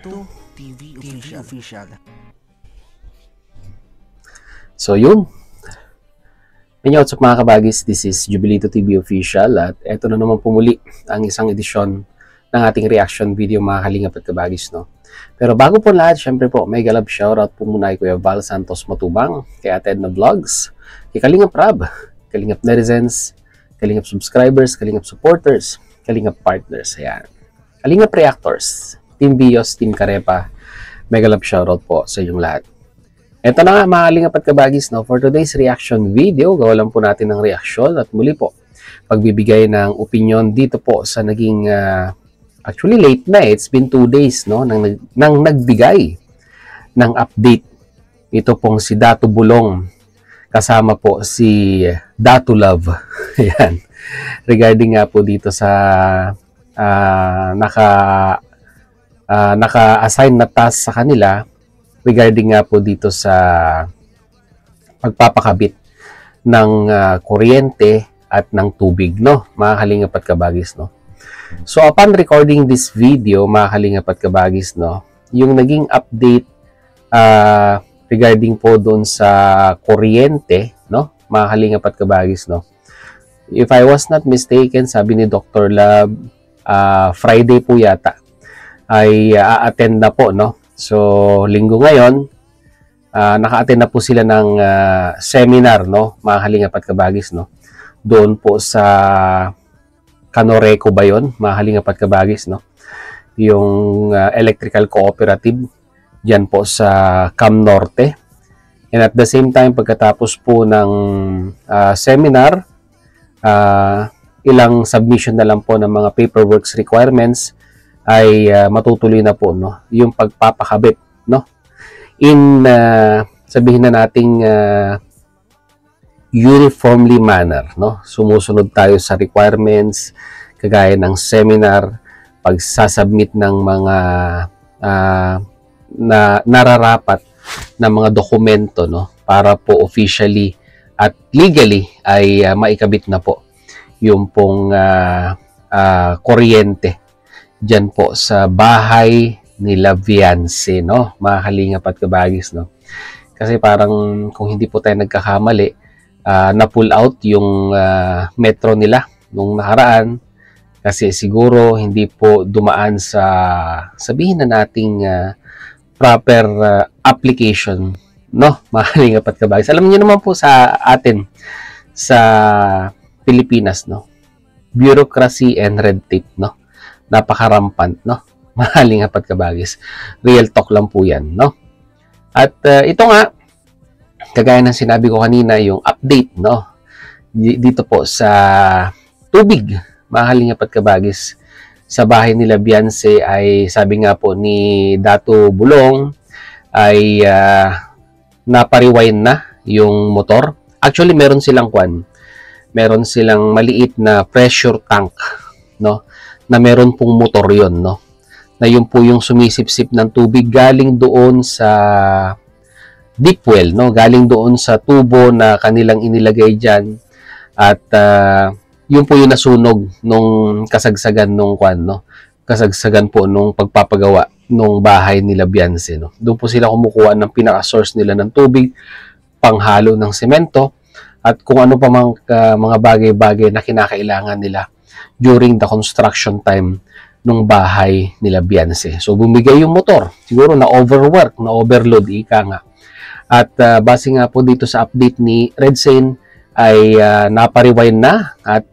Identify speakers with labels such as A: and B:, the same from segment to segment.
A: Jubilito TV Official.
B: So yun. What's up mga kabagis? This is Jubilito TV Official at eto na naman pumuli ang isang edisyon ng ating reaction video mga kalingap at kabagis, no? Pero bago po lahat, syempre po, may galab shoutout po muna kay Kuya Val Santos Matubang, kay Ate Edna Vlogs, kay Kalingap Rab, Kalingap Netizens, Kalingap Subscribers, Kalingap Supporters, Kalingap Partners, ayan. Kalingap Reactors, Team Bios, Team Karepa, mega love shoutout po sa inyong lahat. Ito na nga mga kalingap at kabagis, no? For today's reaction video, gawa lang po natin ng reaction at muli po, pagbibigay ng opinion dito po sa naging, actually late na it's been 2 days, no? Nang nagbigay ng update. Ito pong si Dato Bulong, kasama po si Dato Love. Ayan. Regarding nga po dito sa naka-assign na task sa kanila regarding nga po dito sa pagpapakabit ng kuryente at ng tubig, no? Mga kalingap at kabagis, no? So upon recording this video, mga kalingap at kabagis, no, yung naging update regarding po doon sa kuryente, no, mga kalingap at kabagis, no? If I was not mistaken, sabi ni Dr. Lab, Friday po yata ay a-attend na po, no? So, linggo ngayon, naka-attend na po sila ng seminar, no? Mga kalingap at kabagis, no? Doon po sa Canoreco ba yun? Mga kalingap at kabagis, no? Yung electrical cooperative dyan po sa Cam Norte. And at the same time, pagkatapos po ng seminar, ilang submission na lang po ng mga paperworks requirements ay matutuloy na po, no, yung pagpapakabit, no, in sabihin na nating uniformly manner, no. Sumusunod tayo sa requirements kagaya ng seminar, pagsasubmit ng mga nararapat na mga dokumento, no, para po officially at legally ay maikabit na po yung pong kuryente dyan po sa bahay nila Viance, no? Mga kalingap at kabagis, no? Kasi parang kung hindi po tayo nagkakamali, na-pull out yung metro nila nung nakaraan kasi siguro hindi po dumaan sa, sabihin na nating proper application, no? Mga kalingap at kabagis. Alam niyo naman po sa atin sa Pilipinas, no? Bureaucracy and red tape, no? Napakarampant, no? Mahaling apat kabagis. Real talk lang po yan, no? At ito nga, kagaya ng sinabi ko kanina, yung update, no? Dito po sa tubig, mahaling apat kabagis. Sa bahay nila Viance ay sabi nga po ni Dato Bulong ay napariwind na yung motor. Actually, meron silang meron silang maliit na pressure tank, no? Na meron pong motor yon, no? Na yun po yung sumisipsip ng tubig galing doon sa deep well, no? Galing doon sa tubo na kanilang inilagay dyan. At yun po yung nasunog nung kasagsagan nung no? Kasagsagan po nung pagpapagawa nung bahay nila Viance, no? Doon po sila kumukuha ng pinaka-source nila ng tubig, panghalo ng semento, at kung ano pa mga bagay-bagay na kinakailangan nila during the construction time nung bahay nila Viance. So, bumigay yung motor. Siguro na overwork, na overload, ika nga. At base nga po dito sa update ni Redsane ay napariwind na at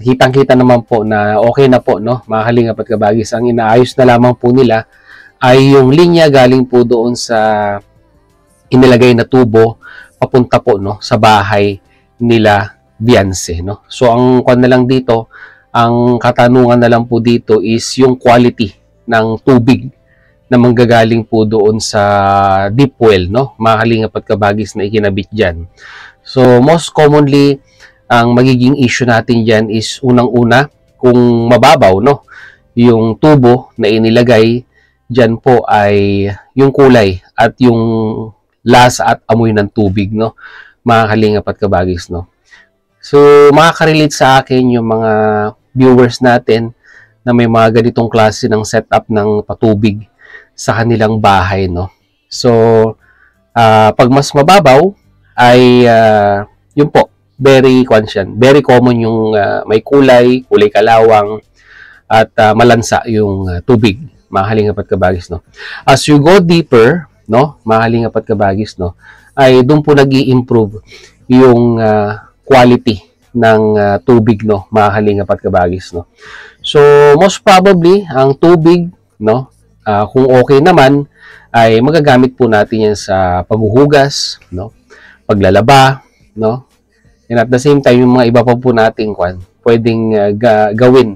B: kitang-kita naman po na okay na po, no? Mga kalingap at kabagis. Ang inaayos na lamang po nila ay yung linya galing po doon sa inilagay na tubo papunta po, no, sa bahay nila Viance, no. So ang na lang dito, ang katanungan na lang po dito is yung quality ng tubig na manggagaling po doon sa deep well, no, mga kalingap at kabagis na ikinabit diyan. So most commonly ang magiging issue natin diyan is unang-una kung mababaw, no, yung tubo na inilagay diyan po ay yung kulay at yung lasa at amoy ng tubig, no, mga kalingap at kabagis, no. So, makaka-relate sa akin yung mga viewers natin na may mga ganitong klase ng setup ng patubig sa kanilang bahay, no? So, pag mas mababaw ay yun po, very common yung may kulay kalawang at malansa yung tubig, mga kalingap at kabagis, no? As you go deeper, no, mga kalingap at kabagis, no, ay doon po nag-i-improve yung quality ng tubig, no, mga kalingap at kabagis, no. So, most probably, ang tubig, no, kung okay naman, ay magagamit po natin yan sa paghuhugas, no, paglalaba, no, and at the same time, yung mga iba pa po nating pwedeng gawin,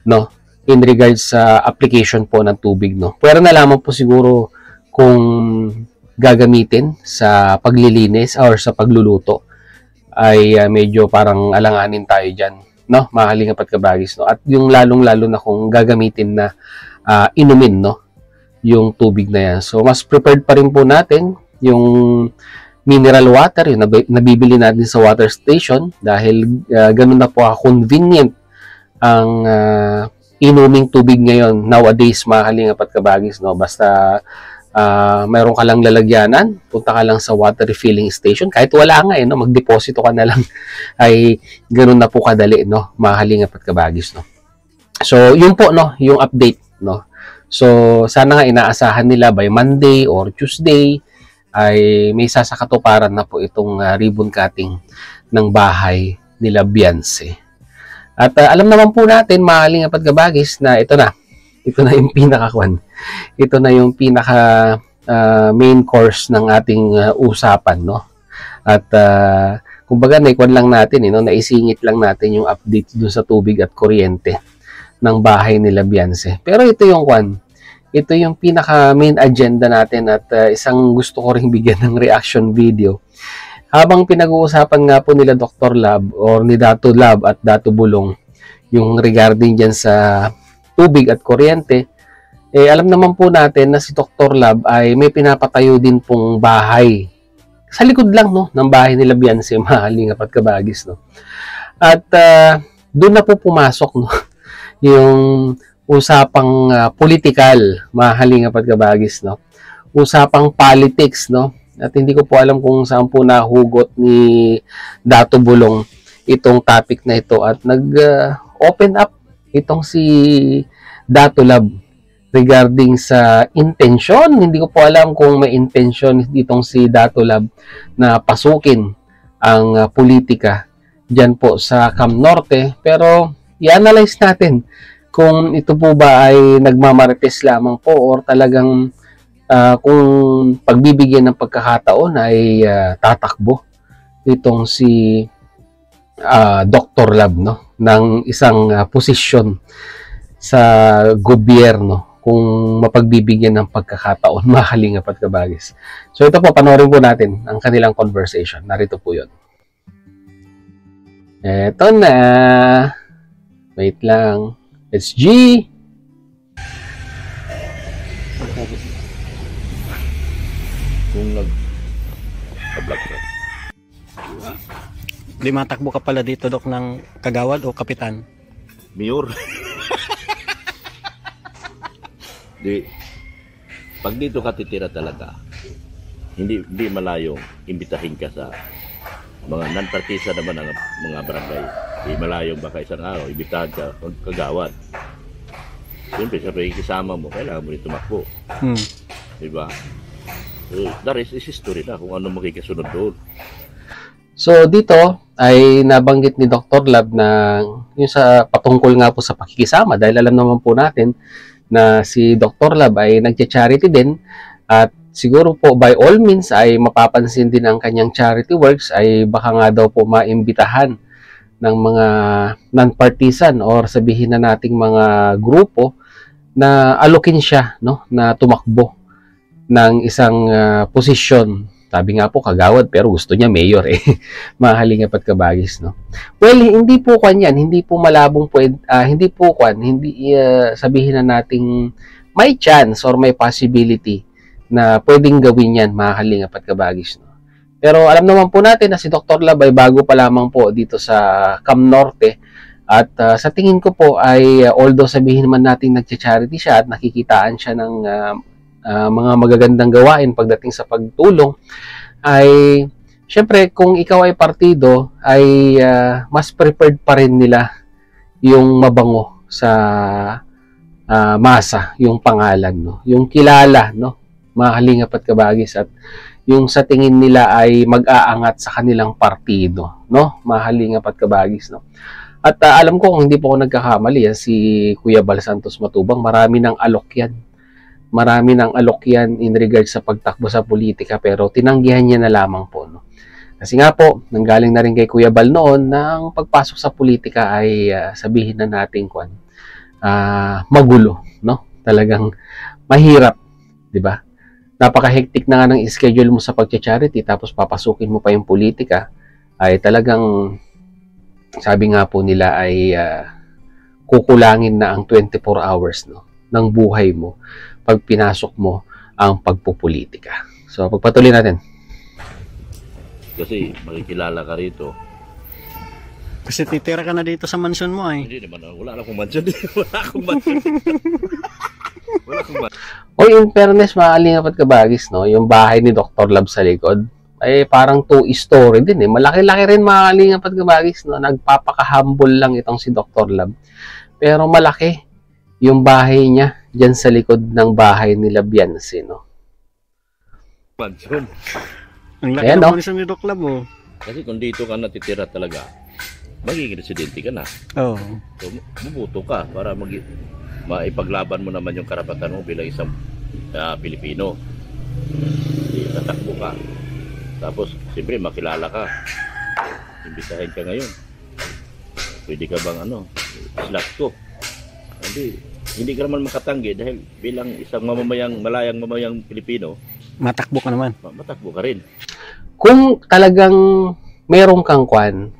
B: no, in regards sa application po ng tubig, no. Pero na lamang po siguro kung gagamitin sa paglilinis or sa pagluluto ay medyo parang alanganin tayo dyan, no, mga kalingap at kabagis, no. At yung lalong-lalo na kung gagamitin na inumin, no, yung tubig na yan. So, mas prepared pa rin po natin yung mineral water, yung nabibili natin sa water station dahil ganun na po convenient ang inuming tubig ngayon nowadays, mga kalingap at kabagis, no. Basta mayroon ka lang lalagyanan, punta ka lang sa water refilling station, kahit wala nga no, magdeposito ka na lang, ay ganun na po kadali, no, mga kalingap at kabagis, no. So, yun po, no, yung update, no. So, sana nga inaasahan nila by Monday or Tuesday ay may sasakatuparan na po itong ribbon cutting ng bahay nila Beyonce. At alam naman po natin, mga kalingap at kabagis, na ito na yung ito na yung pinaka main course ng ating usapan, no. At kumbaga naikwan lang natin, no, naisingit lang natin yung update dun sa tubig at kuryente ng bahay nila Beyonce. Pero ito yung pinaka main agenda natin at isang gusto ko ring bigyan ng reaction video. Habang pinag-uusapan nga po nila Dr. Lab or ni Dato Lab at Dato Bulong yung regarding dyan sa tubig at kuryente, alam naman po natin na si Dr. Lab ay may pinapatayo din pong bahay sa likod lang, no, ng bahay nila Beyonce, mga kalingap at kabagis, no. At doon na po pumasok, no, yung usapang political, mga kalingap at kabagis, no. Usapang politics, no. At hindi ko po alam kung saan po nahugot ni Dato Bulong itong topic na ito at nag-open up itong si Dato Lab regarding sa intention. Hindi ko po alam kung may intention itong si Dato Lab na pasukin ang politika dyan po sa Cam Norte. Pero i-analyze natin kung ito po ba ay nagmamarites lamang po or talagang kung pagbibigyan ng pagkakataon ay tatakbo itong si Dr. Lab, no, ng isang posisyon sa gobyerno kung mapagbibigyan ng pagkakataon, mga kalingap at kabagis. So ito po, panoorin po natin ang kanilang conversation. Narito po yun. Eto na. Wait lang. It's G.
A: Kung nag-block ka.
C: Di matakbo ka pala dito, Dok, ng kagawad o kapitan?
A: Mayor. Di, pag dito ka titira talaga, hindi malayong imbitahin ka sa mga non-partisa naman ng mga barangay. Di malayong baka isang araw, imbitahan ka kagawad. Siyempre, kasama mo, kailangan mo rin tumakbo. Diba? So, the rest is history na kung ano makikasunod doon.
B: So, dito ay nabanggit ni Dr. Lab na yung sa patungkol nga po sa pakikisama dahil alam naman po natin na si Dr. Lab ay nagcha-charity din at siguro po by all means ay mapapansin din ang kanyang charity works ay baka nga daw po maimbitahan ng mga non-partisan or sabihin na nating mga grupo na alokin siya, no, na tumakbo ng isang posisyon. Sabi nga po kagawad pero gusto niya mayor mga kalingap at kabagis, no. Well, hindi po kanyan, hindi po malabong hindi po sabihin na nating may chance or may possibility na pwedeng gawin yan, mga kalingap at kabagis, no. Pero alam naman po natin na si Dr. Lab ay bago pa lamang po dito sa Cam Norte At sa tingin ko po ay although sabihin man natin nagcha-charity siya at nakikitaan siya ng mga magagandang gawain pagdating sa pagtulong, ay syempre kung ikaw ay partido ay mas preferred pa rin nila yung mabango sa masa, yung pangalan, no? Yung kilala, no? Mga kalingap at kabagis, at yung sa tingin nila ay mag-aangat sa kanilang partido, no? Mga kalingap at kabagis, no? At alam ko kung hindi po ako nagkakamali, si Kuya Bal Santos Matubang, marami ng alok yan. Marami ng alok yan in regards sa pagtakbo sa politika, pero tinanggihan niya na lamang po, no? Kasi nga po, nanggaling na rin kay Kuya Bal noon na ang pagpasok sa politika ay sabihin na natin magulo, no? Talagang mahirap, di ba? Napaka-hectic na nga ng schedule mo sa pagcha-charity, tapos papasukin mo pa yung politika, ay talagang sabi nga po nila ay kukulangin na ang 24 hours, no, ng buhay mo pag pinasok mo ang pagpupolitika. So, pagpatuloy natin.
A: Kasi makikilala ka rito.
C: Kasi titira ka na dito sa mansion mo eh.
A: Hindi naman, wala akong mansion. Wala akong mansion. Wala akong mansion.
B: O in fairness, maalingaw at kabagis, no, yung bahay ni Dr. Love sa likod, ay parang two-story din eh. Malaki-laki rin mga kalingap at kabagis, no? Nagpapaka-humble lang itong si Dr. Love. Pero malaki yung bahay niya dyan sa likod ng bahay nila Biansi, no?
A: Mansion.
C: Ang laki
B: Ayan,
C: ng
B: no?
C: mansion ni Doc Lab, oh.
A: Kasi kung dito ka natitira talaga, magiging residente ka na.
C: Oo.
A: So, bubuto ka para maipaglaban mo naman yung karapatan mo bilang isang Pilipino. Tatakbo ka. Tapos, siyempre, makilala ka. Imbitahin ka ngayon. Pwede ka bang slot ko? Hindi ka naman makatanggi dahil bilang isang malayang mamayang Pilipino,
C: Matakbo ka naman.
A: matakbo ka rin.
B: Kung talagang merong kang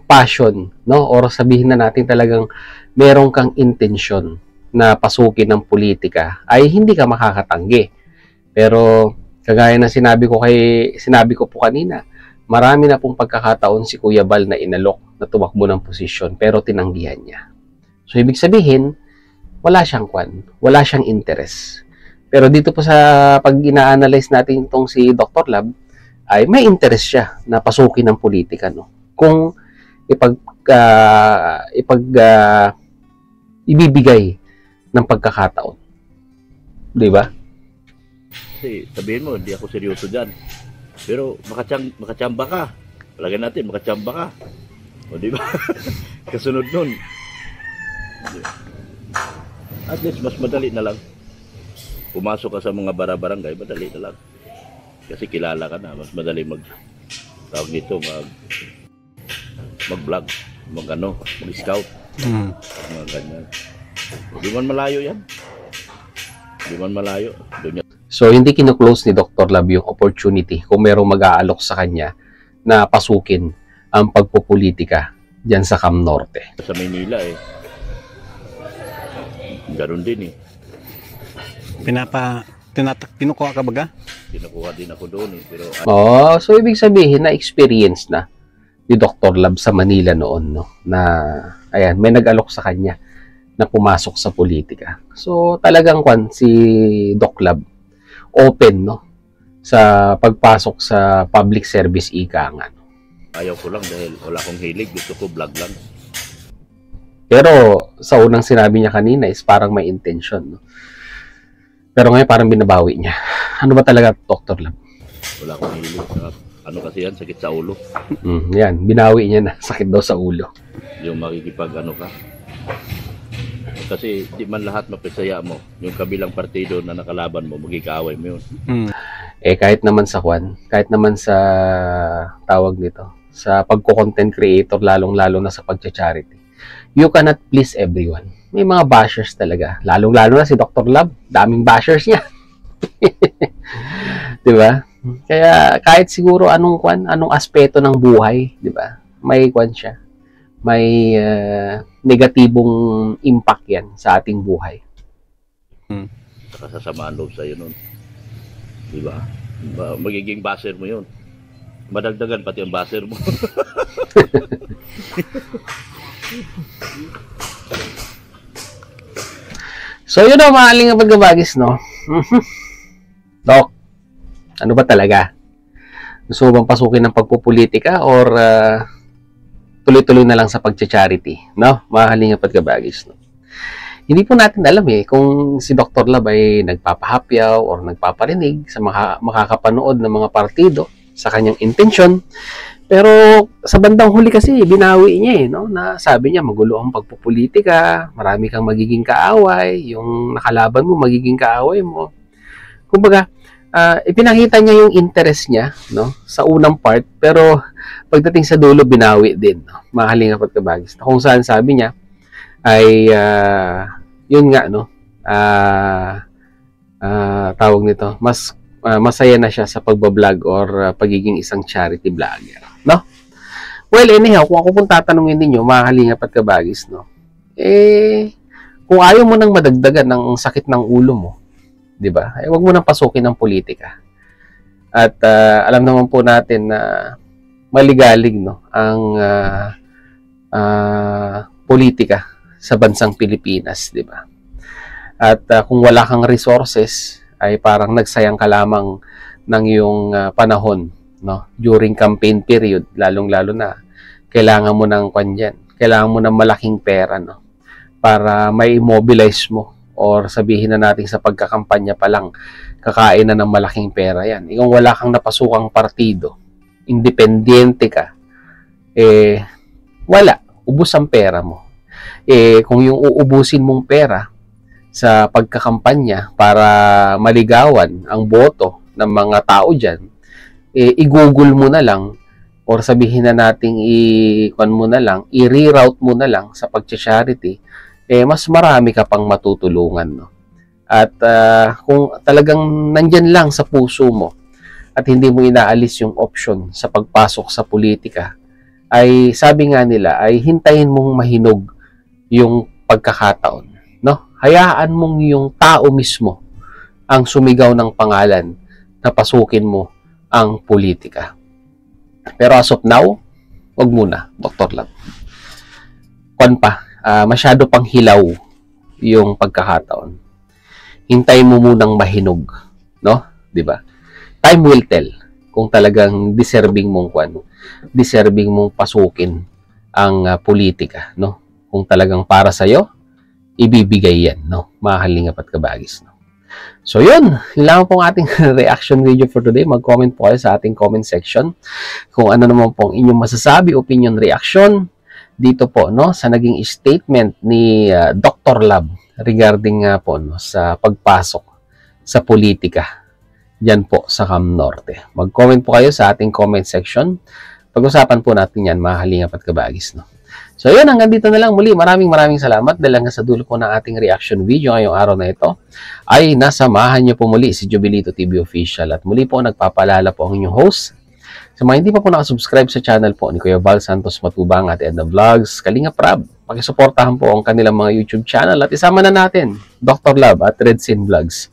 B: passion, no? Or sabihin na natin talagang merong kang intensyon na pasukin ng politika, ay hindi ka makakatanggi. Pero kagaya na sinabi ko po kanina, marami na pong pagkakataon si Kuya Bal na inalok na tumakbo ng posisyon pero tinanggihan niya. So ibig sabihin, wala siyang interest. Pero dito po sa pag ina-analyze natin itong si Dr. Lab, ay may interest siya na pasukin ng politika, no? Kung ibibigay ng pagkakataon. 'Di ba?
A: Kasi sabihin mo, hindi ako seryoso dyan. Pero makachamba ka. Palagay natin, makachamba ka. O di ba? Kasunod nun. At least, mas madali na lang. Pumasok ka sa mga barangay, madali na lang. Kasi kilala ka na. Mas madali tawag nito, mag-vlog, mag-scout. Mga ganyan. Di man malayo yan. Di man malayo. Doon yan.
B: So, hindi kino-close ni Dr. Lab yung opportunity kung merong mag-aalok sa kanya na pasukin ang pagpopolitika dyan sa Cam Norte.
A: Sa Maynila ganoon din eh.
C: Kinukuha ka baga?
A: Kinukuha din ako doon eh. Pero,
B: so ibig sabihin na experience na ni Dr. Lab sa Manila noon, no? Na, ayan, may nag-alok sa kanya na pumasok sa politika. So, talagang si Doc Lab open, no, sa pagpasok sa public service ika nga.
A: Ayaw ko lang dahil wala akong hilig. Gusto ko vlog lang.
B: Pero sa unang sinabi niya kanina is parang may intention, no? Pero ngayon parang binabawi niya. Ano ba talaga, Dr. Lab?
A: Wala akong hilig. Kasi yan, sakit sa ulo.
B: Yan, binawi niya na. Sakit daw sa ulo.
A: Yung makikipag ka. Kasi di man lahat mapasaya mo. Yung kabilang partido na nakalaban mo, magkikaaway mo yun.
B: Kahit naman sa tawag nito, sa pagko-content creator, lalong-lalo na sa pagcha-charity, you cannot please everyone. May mga bashers talaga. Lalong-lalo na si Dr. Lab, daming bashers niya. Di ba? Kaya kahit siguro anong aspeto ng buhay, di ba? May siya. May negatibong impact yan sa ating buhay.
A: Nakasasamaan loob sa'yo nun. Diba? Magiging baser mo yun. Madagdagan pati ang baser mo.
B: So, yun o, mga kalingap at kabagis, no? Dok, ano ba talaga? Gusto mo bang pasukin ng pagpupolitika or tuloy-tuloy na lang sa pagcha-charity, no? Mga kalingap at kabagis, no? Hindi po natin alam kung si Dr. Lab ay nagpapahapyaw or nagpaparinig sa makakapanood ng mga partido sa kanyang intensyon. Pero sa bandang huli kasi, binawi niya no? Na sabi niya, magulo ang pagpupolitika, marami kang magiging kaaway, yung nakalaban mo, magiging kaaway mo. Kumbaga, ipinakita niya yung interest niya, no? Sa unang part, pero pagdating sa dulo, binawi din, no? Mga kalingap at kabagis. Kung saan sabi niya, ay, yun nga, no? Tawag nito, masaya na siya sa pagbablog or pagiging isang charity vlogger, no? Well, anyhow, kung ako pong tatanungin ninyo, mga kalingap at kabagis, no? Kung ayaw mo nang madagdagan ng sakit ng ulo mo, di ba? Ay, wag mo nang pasukin ng politika. At alam naman po natin na maligalig, no, ang politika sa bansang Pilipinas, di ba? At kung wala kang resources, ay parang nagsayang ka lamang ng iyong panahon, no? During campaign period, lalong-lalo na kailangan mo ng kanyan, kailangan mo ng malaking pera, no? Para may immobilize mo or sabihin na natin sa pagkakampanya pa lang, kakain na ng malaking pera yan. Kung wala kang napasukang partido, independyente ka, wala, ubos ang pera mo. Kung yung uubusin mong pera sa pagkakampanya para maligawan ang boto ng mga tao dyan, i-google mo na lang or sabihin na nating i-reroute mo na lang sa pagcha-charity, mas marami ka pang matutulungan, no? At kung talagang nandyan lang sa puso mo at hindi mo inaalis yung option sa pagpasok sa politika, ay sabi nga nila, ay hintayin mong mahinog yung pagkakataon, no? Hayaan mong yung tao mismo ang sumigaw ng pangalan na pasukin mo ang politika. Pero as of now, wag muna, Dr. Lab. Masyado pang hilaw yung pagkakataon. Hintayin mo munang mahinog, no? 'Di ba? Time will tell kung talagang deserving mong pasukin ang politika, no? Kung talagang para sa iyo, ibibigay yan, no? Mga kalingap at kabagis, no? So yun lang pong ating reaction video for today. Mag-comment po kayo sa ating comment section kung ano naman pong inyong masasabi, opinion, reaction dito po, no, sa naging statement ni Dr. Lab regarding po, no, sa pagpasok sa politika diyan po sa Cam Norte. Mag-comment po kayo sa ating comment section. Pag-usapan po natin yan, mga kalingap at kabagis, no. So yun, hanggang dito na lang muli. Maraming salamat dahil hanggang sa dulo po ng ating reaction video ngayong araw na ito ay nasamahan niyo po muli si Jobilito TV Official. At muli po nagpapaalala po ang inyong host. Sa mga hindi pa po nakasubscribe sa channel po ni Kuya Val Santos Matubang at Edna Vlogs, Kalingap Rab, pakisuportahan po ang kanilang mga YouTube channel at isama na natin Dr. Lab at Red Sin Vlogs,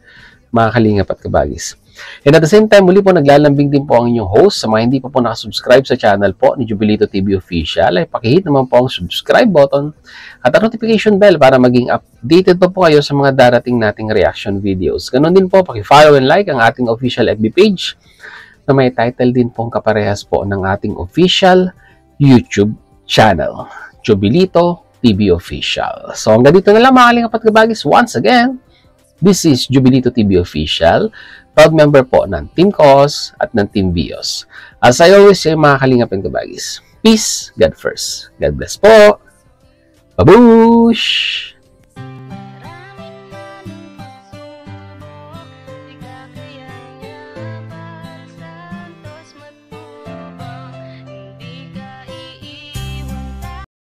B: mga kalingap at kabagis. And at the same time, muli po naglalambing din po ang inyong host. Sa mga hindi pa po nakasubscribe sa channel po ni Jobilito TV Official, ay pakihit naman po ang subscribe button at ang notification bell para maging updated po kayo sa mga darating nating reaction videos. Ganon din po, pakifollow and like ang ating official FB page na may title din pong kaparehas po ng ating official YouTube channel, Jobilito TV Official. So hanggang dito na lang, mga kalingap at kabagis. Once again, this is Jobilito TV Official, proud member po ng Team Cause at ng Team Bios. As I always say, mga kalingap and kabagis, peace, God first. God bless po. Babush!